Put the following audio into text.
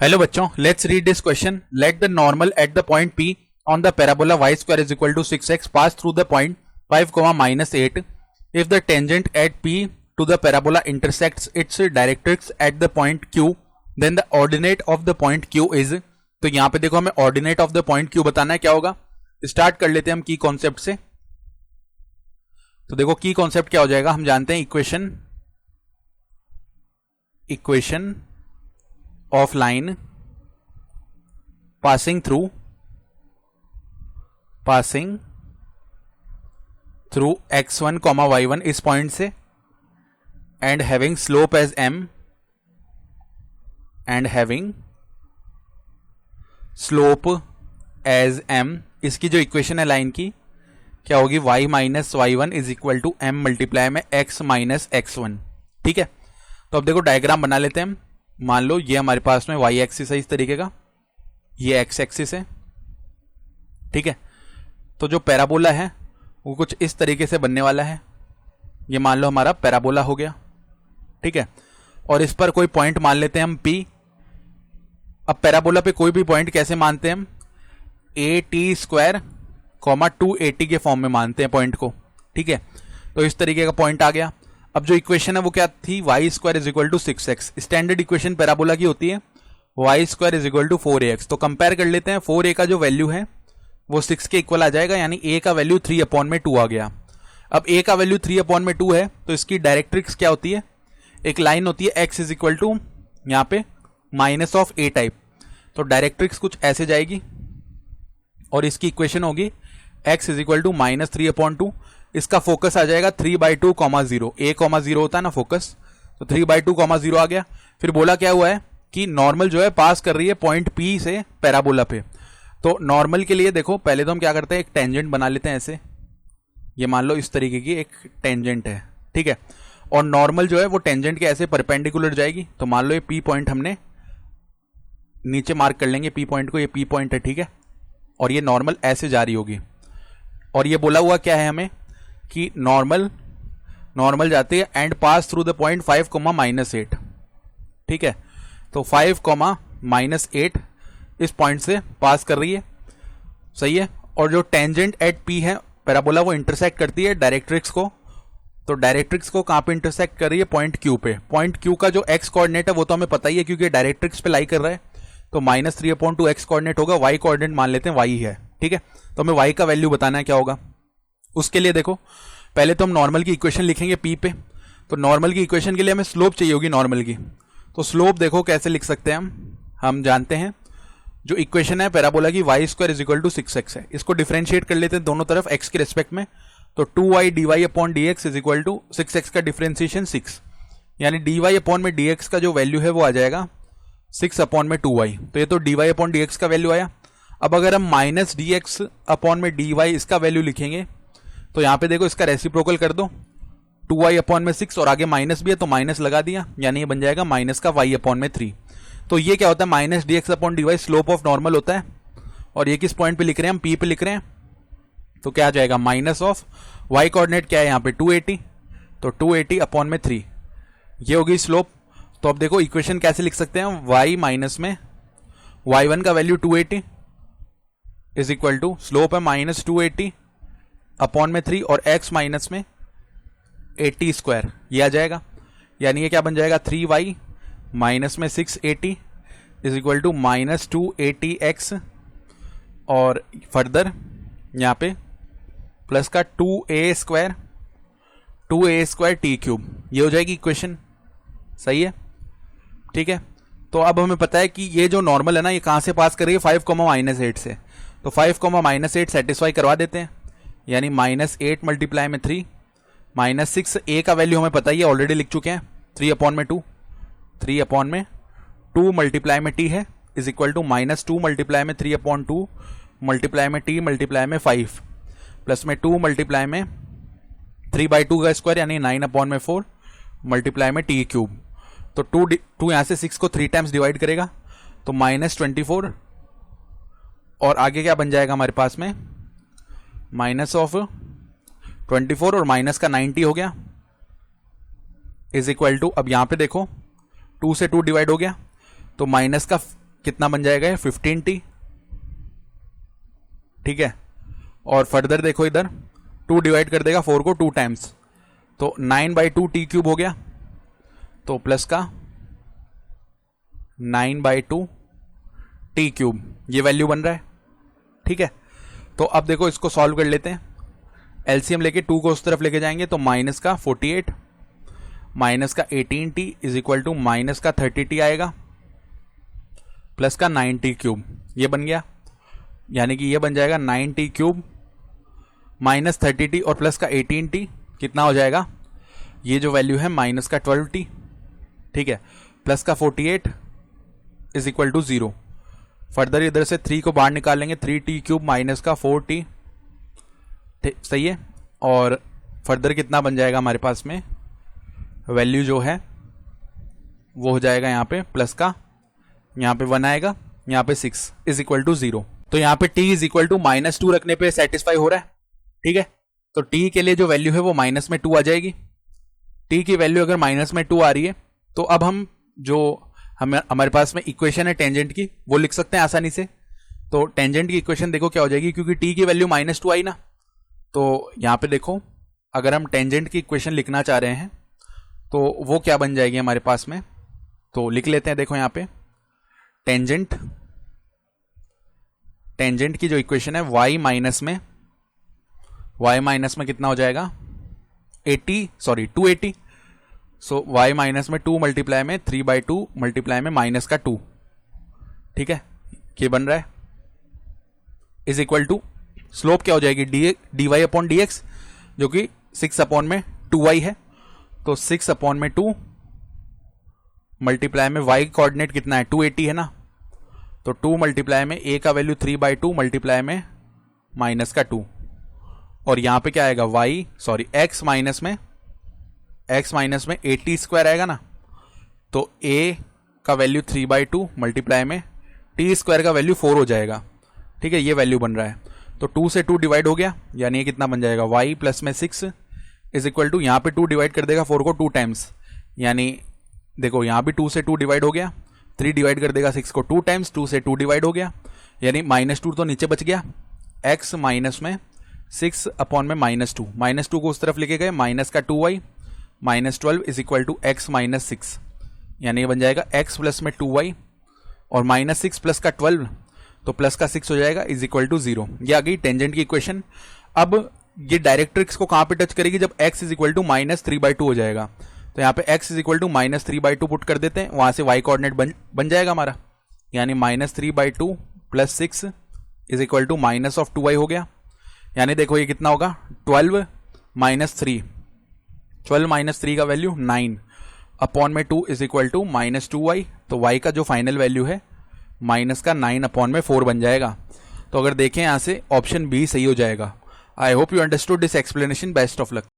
Hello बच्चों, let's read this question. Let the normal at the point P on the parabola y square is equal to 6x pass through the point 5, minus 8. If the tangent at P to the parabola intersects its directrix at the point Q, then the ordinate of the point Q is. तो यहां पे देखो हमें ordinate of the point Q बताना है. क्या होगा, start कर लेते हैं हम की कॉन्सेप्ट से. तो देखो की कॉन्सेप्ट क्या हो जाएगा, हम जानते हैं equation of line passing through x1, y1 इस पॉइंट से and having slope as m, इसकी जो इक्वेशन है लाइन की क्या होगी, y minus y1 is equal to m multiply में x माइनस x1. ठीक है, तो अब देखो डायग्राम बना लेते हैं हम. मान लो ये हमारे पास में y एक्सिस है इस तरीके का, ये x एक्सिस है. ठीक है, तो जो पैराबोला है वो कुछ इस तरीके से बनने वाला है. ये मान लो हमारा पैराबोला हो गया. ठीक है, और इस पर कोई पॉइंट मान लेते हैं हम P. अब पैराबोला पे कोई भी पॉइंट कैसे मानते हैं हम, AT² 280 के फॉर्म में मानते हैं पॉइंट को. ठीक है, तो इस तरीके का पॉइंट आ गया. अब जो इक्वेशन है वो क्या थी, y² is equal to 6x. Standard equation parabola की होती है y² is equal to 4ax. तो कंपेयर कर लेते हैं. 4a का जो वैल्यू है वो 6 के इक्वल आ जाएगा, यानी a का वैल्यू 3/2 आ गया. अब a का वैल्यू 3/2 है तो इसकी डायरेक्ट्रिक्स क्या होती है, एक लाइन होती है x इज इक्वल टू यहाँ पे माइनस ऑफ a टाइप. तो डायरेक्ट्रिक्स कुछ ऐसे जाएगी और इसकी इक्वेशन होगी x is equal to minus 3/2. इसका फोकस आ जाएगा 3/2, 0. a, 0 होता है ना फोकस, तो 3/2, 0 आ गया. फिर बोला क्या हुआ है कि नॉर्मल जो है पास कर रही है पॉइंट P से पैराबोला पे. तो नॉर्मल के लिए देखो पहले तो हम क्या करते हैं, एक टेंजेंट बना लेते हैं ऐसे. ये मान लो इस तरीके की एक टेंजेंट है. ठीक है, और नॉर्मल जो है वो टेंजेंट के ऐसे परपेंडिकुलर जाएगी. तो मान लो ये P पॉइंट हमने नीचे मार्क कर लेंगे P पॉइंट को, ये P पॉइंट है. ठीक है, और ये नॉर्मल ऐसे जा रही होगी. और ये बोला हुआ क्या है हमें कि नॉर्मल जाती है and pass through the point 5, -8. ठीक है, तो 5, -8 इस पॉइंट से पास कर रही है. सही है, और जो टेंजेंट एट P है पैराबोला वो इंटरसेक्ट करती है डायरेक्ट्रिक्स को. तो डायरेक्ट्रिक्स को कहां पे इंटरसेक्ट कर रही है, पॉइंट Q पे. पॉइंट Q का जो x कोऑर्डिनेट है वो तो हमें पता ही है क्योंकि डायरेक्ट्रिक्स पे लाई कर रहा है. तो -3/2 x कोऑर्डिनेट होगा, y कोऑर्डिनेट मान लेते हैं y है. ठीक है, तो हमें y का वैल्यू बताना है क्या होगा. उसके लिए देखो पहले तो हम नॉर्मल की इक्वेशन लिखेंगे P पे. तो नॉर्मल की इक्वेशन के लिए हमें स्लोप चाहिए होगी नॉर्मल की. तो स्लोप देखो कैसे लिख सकते हैं हम जानते हैं जो इक्वेशन है पैराबोला की y² is equal to 6x है. इसको डिफरेंशिएट कर लेते हैं दोनों तरफ x के रेस्पेक्ट में. तो 2y dy/dx is equal to 6x का डिफरेंशिएशन 6, यानी dy/dx का जो वैल्यू है वो आ जाएगा 6/2y. तो ये तो dy/dx का वैल्यू आया. अब अगर हम -dx/dy इसका वैल्यू लिखेंगे तो यहां पे देखो इसका रेसिप्रोकल कर दो, 2y/6 और आगे माइनस भी है तो माइनस लगा दिया, यानी ये बन जाएगा माइनस का y/3. तो ये क्या होता है, -dx/dy स्लोप ऑफ नॉर्मल होता है. और ये किस पॉइंट पे लिख रहे हैं हम, P पे लिख रहे हैं. तो क्या आ जाएगा, माइनस ऑफ y कोऑर्डिनेट क्या है यहाँ पे 280, तो 280/3 ये होगी स्लोप. तो अब देखो इक्वेशन कैसे लिख सकते हैं, y माइनस में y1 का value 280 is equal to slope है -280/3 और x माइनस में 80², ये आ जाएगा. यानी ये क्या बन जाएगा, 3y माइनस में 680 इज इक्वल टू -280x और फर्दर यहाँ पे प्लस का 2a² t³. ये हो जाएगी इक्वेशन. सही है, ठीक है. तो अब हमें पता है कि ये जो नॉर्मल है ना ये कहाँ से पास कर रही है, 5, -8 से. तो 5, -8 सेटिस्फाई करवा देते हैं, यानी -8 मल्टीप्लाई में 3 -6. a का वैल्यू हमें पता ही है, ऑलरेडी लिख चुके हैं 3/2 मल्टीप्लाई में t है इज इक्वल टू -2 मल्टीप्लाई में 3/2 मल्टीप्लाई में t मल्टीप्लाई में 5 प्लस में 2 मल्टीप्लाई में 3/2 का स्क्वायर यानी 9/4 मल्टीप्लाई में t³. तो 2 यहाँ से 6 को 3 टाइम्स डिवाइड करेगा तो -24 और आगे क्या बन जाएगा हमारे पास में -24 और माइनस का 90 हो गया इज इक्वल टू, अब यहां पे देखो 2 से 2 डिवाइड हो गया तो माइनस का कितना बन जाएगा ये 15t, ठीक है। और फर्दर देखो इधर 2 डिवाइड कर देगा 4 को 2 टाइम्स, तो 9/2 टी क्यूब हो गया, तो प्लस का 9/2 टी क्यूब ये वैल्यू बन रहा है, ठीक है। तो अब देखो इसको सॉल्व कर लेते हैं। एलसीएम लेके 2 को उस तरफ लेके जाएंगे तो माइनस का 48 माइनस का 18t is equal to minus का 30t आएगा, प्लस का 9t क्यूब ये बन गया, यानी कि ये बन जाएगा 9t क्यूब माइनस 30t और प्लस का 18t कितना हो जाएगा, ये जो वैल्यू है माइनस का 12t, ठीक है, प्लस का 48 इज इक्वल टू 0। फर्दर इधर से 3 को बाहर निकाल लेंगे, 3t क्यूब माइनस का 4t, सही है। और फर्दर कितना बन जाएगा हमारे पास में वैल्यू जो है वो हो जाएगा यहाँ पे प्लस का, यहाँ पे 1 आएगा, यहाँ पे 6 इज इक्वल टू 0। तो यहाँ पे t इज इक्वल टू -2 रखने पे सेटिस्फाई हो रहा है, ठीक है। तो t के लिए जो वैल्यू है वो -2 आ जाएगी। t की वैल्यू अगर -2 आ रही है तो अब हम जो हमारे पास में इक्वेशन है टेंजेंट की वो लिख सकते हैं आसानी से। तो टेंजेंट की इक्वेशन देखो क्या हो जाएगी, क्योंकि t की वैल्यू -2 आई ना, तो यहाँ पे देखो अगर हम टेंजेंट की इक्वेशन लिखना चाह रहे हैं तो वो क्या बन जाएगी हमारे पास में, तो लिख लेते हैं। देखो यहाँ पे टेंजेंट की जो इक्वेशन है y माइनस में कितना हो जाएगा 280, सो y माइनस में 2 मल्टीप्लाई में 3/2 मल्टीप्लाई में माइनस का 2, ठीक है, ये बन रहा है इज इक्वल टू स्लोप क्या हो जाएगी dy अपॉन dx जो कि 6 अपॉन में 2y है, तो 6 अपॉन में 2 मल्टीप्लाई में y कोऑर्डिनेट कितना है 280 है ना, तो 2 मल्टीप्लाई में a का वैल्यू 3/2 मल्टीप्लाई में माइनस का 2, और यहां पे क्या आएगा x माइनस में 80 स्क्वायर आएगा ना, तो a का वैल्यू 3/2 मल्टीप्लाई में t स्क्वायर का वैल्यू 4 हो जाएगा, ठीक है, ये वैल्यू बन रहा है। तो 2 से 2 डिवाइड हो गया, यानी ये कितना बन जाएगा y प्लस में 6 इज इक्वल टू, यहाँ पे 2 डिवाइड कर देगा 4 को 2 टाइम्स, यानी देखो यहाँ भी 2 से 2 डिवाइड हो गया, 3 डिवाइड कर देगा 6 को 2 टाइम्स, 2 से 2 डिवाइड हो गया, यानी -2 तो नीचे बच गया, x माइनस में 6 अपॉन में -2 को उस तरफ लेके गए, माइनस का 2y -12 is equal to x minus 6, यानी ये बन जाएगा x प्लस में 2y और -6 प्लस का 12 तो प्लस का 6 हो जाएगा इज इक्वल टू 0। ये आ गई टेंजेंट की इक्वेशन। अब ये डायरेक्ट्रिक्स को कहां पे टच करेगी, जब x इज इक्वल टू -3/2 हो जाएगा, तो यहाँ पे x is equal to -3/2 put कर देते हैं, वहां से y कोऑर्डिनेट बन जाएगा हमारा, यानी -3/2 plus 6 is equal to minus of 2y हो गया, यानी देखो ये कितना होगा 12 माइनस 3 का वैल्यू 9 अपॉन में 2 इज इक्वल टू -2y, तो y का जो फाइनल वैल्यू है माइनस का 9 अपॉन में 4 बन जाएगा। तो अगर देखें यहाँ से ऑप्शन बी सही हो जाएगा। I hope you understood this explanation, best of luck.